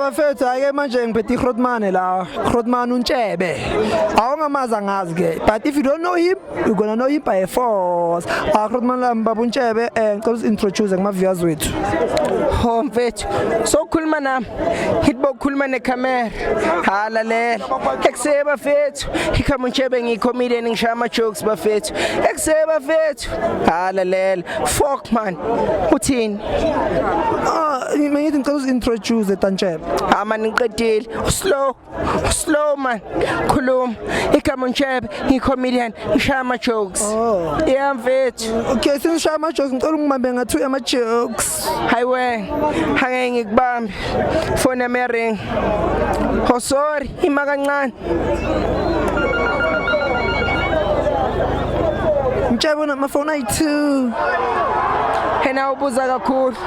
bafethu ake manje ngiphethe iGrootman la Grootman uNtshebe awungamazi angazi ke but if you don't know him you're gonna know him by force Grootman la mbaba uNtshebe ngicela introduce kuma viewers wethu ho mfethu sokhuluma nami hitbo khuluma necamera halalela ekusebe bafethu ikhama uNtshebe ngicomedian ngishaya ama jokes bafethu ekusebe bafethu halalela fuck man uthini ngithi ngicela introduce eTantshebe man ngiqedile slow man khuluma ikhama uNtshebe ngicomedian ngishaya ama jokes yeah mfethu okay sinishaya ama jokes ngicela ungibambe ngathi ama jokes highway hangeke ngikubambe phone yami ring oh sorry ima kancane Mtshebe una phone ayi2 hena ubuza kakhulu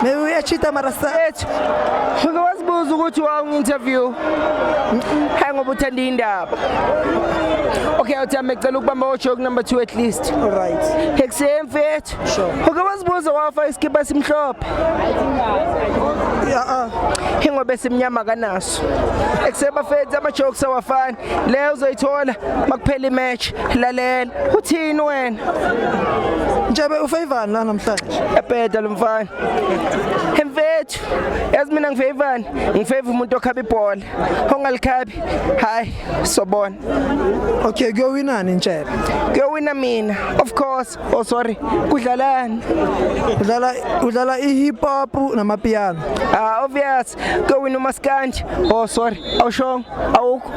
maybe uyachita mara sethu ngikwazibuza ukuthi wawu-interview hayi ngoba uthanda indaba okay uthamba ecela ukubamba ujoke number 2 at least alright ekuseni mfethu ngikwazibuza wafa isikipha simhlophe ingobe simnyama kanaso ekuseba fethu ama-jokes awafani leyo uzoyithola makuphela imatch lalela uthini wena Mtshebe ufavor la namhlanje ebheda lo mfana mfethu yazi mina ngifavor umuntu okhaba ibhola ongalikhabi hayi sobona okay kuyowinani Ntshebe kuyowina mina of course oh sorry kudlalani udlala ihip hop namapiano obvious kuyowina uMaskandi oh sorry awushongo awukho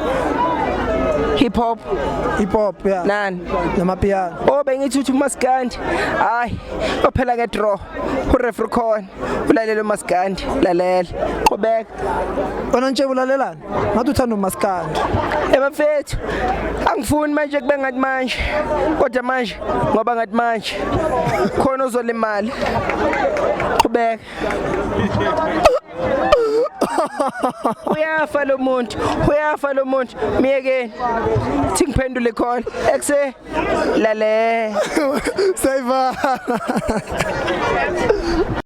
hip hop yeah nani namapiano bengithi uthi uMaskandi hayi ophela ke draw ureferee khona ulalela uMaskandi lalela qhubeka wena Ntshebe ulalelani ngathi uthanda uMaskandi bafethu angifuni manje kube ngathi manje kodwa manje ngoba ngathi manje khona uzolimala qhubeka uyafa lo muntu miyekeni thi ngiphendule khona ekuse lale save